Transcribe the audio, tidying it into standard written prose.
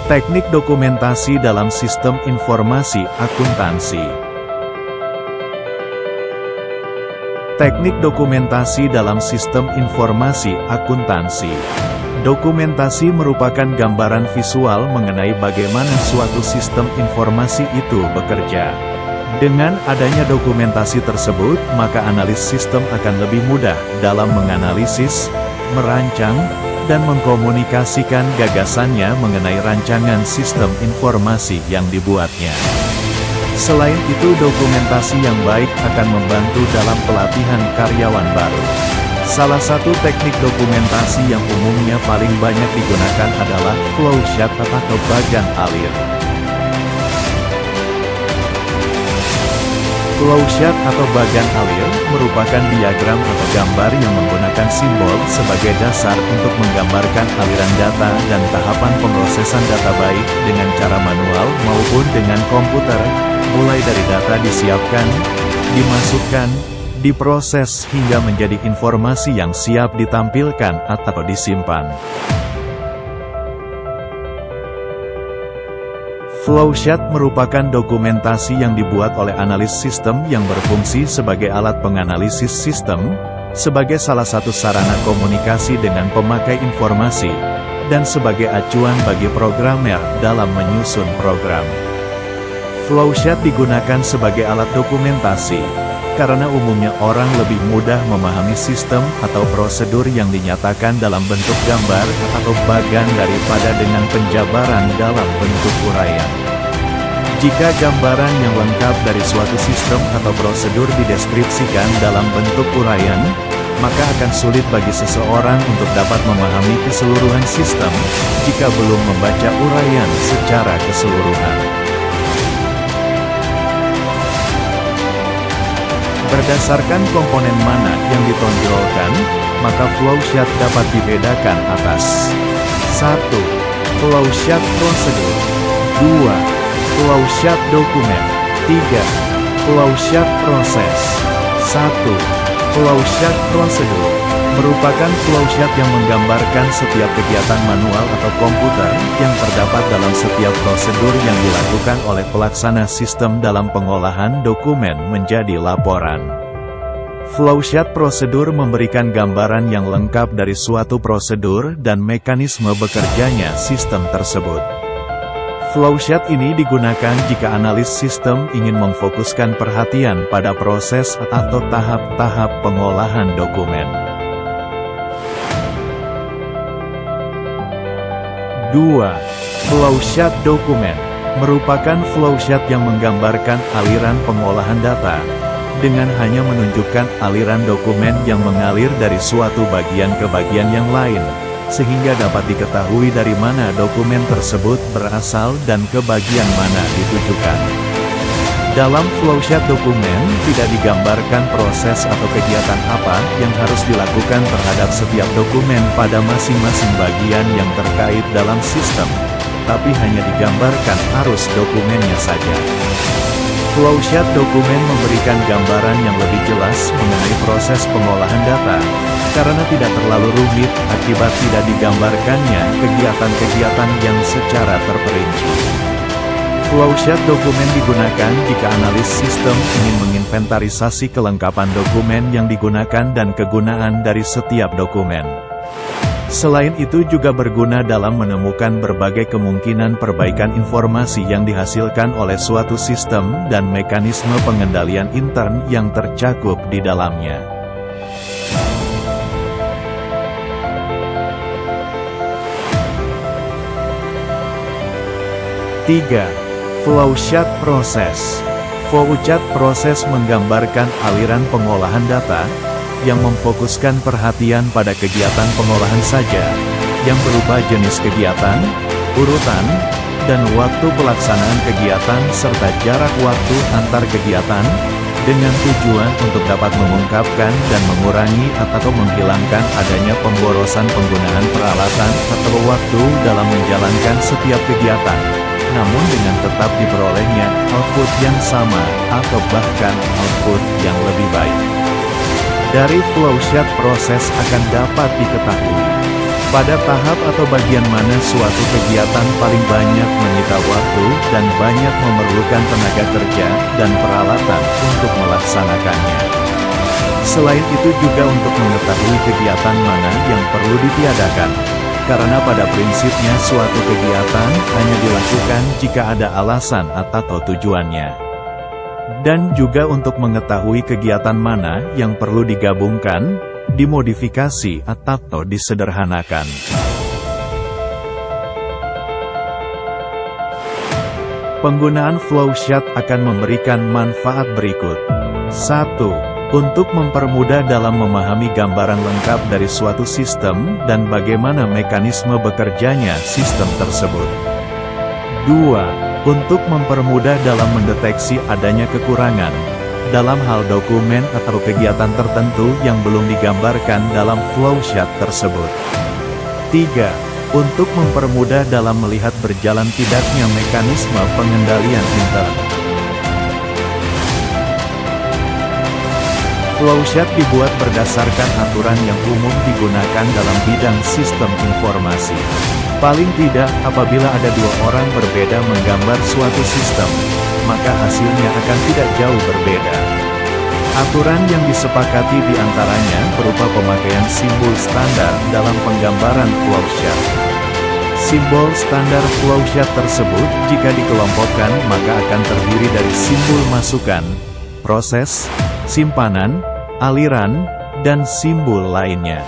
Teknik dokumentasi dalam sistem informasi akuntansi. Teknik dokumentasi dalam sistem informasi akuntansi. Dokumentasi merupakan gambaran visual mengenai bagaimana suatu sistem informasi itu bekerja. Dengan adanya dokumentasi tersebut, maka analis sistem akan lebih mudah dalam menganalisis, merancang, dan mengkomunikasikan gagasannya mengenai rancangan sistem informasi yang dibuatnya. Selain itu, dokumentasi yang baik akan membantu dalam pelatihan karyawan baru. Salah satu teknik dokumentasi yang umumnya paling banyak digunakan adalah flowchart atau bagan alir. Flowchart atau bagan alir merupakan diagram atau gambar yang menggunakan simbol sebagai dasar untuk menggambarkan aliran data dan tahapan pemrosesan data baik dengan cara manual maupun dengan komputer, mulai dari data disiapkan, dimasukkan, diproses hingga menjadi informasi yang siap ditampilkan atau disimpan. Flowchart merupakan dokumentasi yang dibuat oleh analis sistem yang berfungsi sebagai alat penganalisis sistem, sebagai salah satu sarana komunikasi dengan pemakai informasi, dan sebagai acuan bagi programmer dalam menyusun program. Flowchart digunakan sebagai alat dokumentasi, karena umumnya orang lebih mudah memahami sistem atau prosedur yang dinyatakan dalam bentuk gambar atau bagan daripada dengan penjabaran dalam bentuk uraian. Jika gambaran yang lengkap dari suatu sistem atau prosedur dideskripsikan dalam bentuk uraian, maka akan sulit bagi seseorang untuk dapat memahami keseluruhan sistem, jika belum membaca uraian secara keseluruhan. Berdasarkan komponen mana yang ditonjolkan, maka flowchart dapat dibedakan atas 1. Flowchart prosedur 2. Flowchart dokumen 3. Flowchart proses 1. Flowchart prosedur merupakan flowchart yang menggambarkan setiap kegiatan manual atau komputer yang terdapat dalam setiap prosedur yang dilakukan oleh pelaksana sistem dalam pengolahan dokumen menjadi laporan. Flowchart prosedur memberikan gambaran yang lengkap dari suatu prosedur dan mekanisme bekerjanya sistem tersebut. Flowchart ini digunakan jika analis sistem ingin memfokuskan perhatian pada proses atau tahap-tahap pengolahan dokumen. 2. Flowchart dokumen merupakan flowchart yang menggambarkan aliran pengolahan data, dengan hanya menunjukkan aliran dokumen yang mengalir dari suatu bagian ke bagian yang lain, sehingga dapat diketahui dari mana dokumen tersebut berasal dan ke bagian mana ditujukan. Dalam flowchart dokumen, tidak digambarkan proses atau kegiatan apa yang harus dilakukan terhadap setiap dokumen pada masing-masing bagian yang terkait dalam sistem, tapi hanya digambarkan arus dokumennya saja. Flowchart dokumen memberikan gambaran yang lebih jelas mengenai proses pengolahan data, karena tidak terlalu rumit akibat tidak digambarkannya kegiatan-kegiatan yang secara terperinci. Flowchart dokumen digunakan jika analis sistem ingin menginventarisasi kelengkapan dokumen yang digunakan dan kegunaan dari setiap dokumen. Selain itu juga berguna dalam menemukan berbagai kemungkinan perbaikan informasi yang dihasilkan oleh suatu sistem dan mekanisme pengendalian intern yang tercakup di dalamnya. Tiga. Flowchart proses. Flowchart proses menggambarkan aliran pengolahan data, yang memfokuskan perhatian pada kegiatan pengolahan saja, yang berupa jenis kegiatan, urutan, dan waktu pelaksanaan kegiatan serta jarak waktu antar kegiatan, dengan tujuan untuk dapat mengungkapkan dan mengurangi atau menghilangkan adanya pemborosan penggunaan peralatan atau waktu dalam menjalankan setiap kegiatan, namun dengan tetap diperolehnya output yang sama, atau bahkan output yang lebih baik. Dari flowchart proses akan dapat diketahui Pada tahap atau bagian mana suatu kegiatan paling banyak menyita waktu dan banyak memerlukan tenaga kerja dan peralatan untuk melaksanakannya. Selain itu juga untuk mengetahui kegiatan mana yang perlu ditiadakan. Karena pada prinsipnya suatu kegiatan hanya dilakukan jika ada alasan atau tujuannya. Dan juga untuk mengetahui kegiatan mana yang perlu digabungkan, dimodifikasi atau disederhanakan. Penggunaan flowchart akan memberikan manfaat berikut. 1. Untuk mempermudah dalam memahami gambaran lengkap dari suatu sistem dan bagaimana mekanisme bekerjanya sistem tersebut. 2. Untuk mempermudah dalam mendeteksi adanya kekurangan dalam hal dokumen atau kegiatan tertentu yang belum digambarkan dalam flowchart tersebut. 3. Untuk mempermudah dalam melihat berjalan tidaknya mekanisme pengendalian intern. Flowchart dibuat berdasarkan aturan yang umum digunakan dalam bidang sistem informasi. Paling tidak, apabila ada dua orang berbeda menggambar suatu sistem, maka hasilnya akan tidak jauh berbeda. Aturan yang disepakati di antaranya berupa pemakaian simbol standar dalam penggambaran flowchart. Simbol standar flowchart tersebut, jika dikelompokkan maka akan terdiri dari simbol masukan, proses, simpanan, aliran, dan simbol lainnya.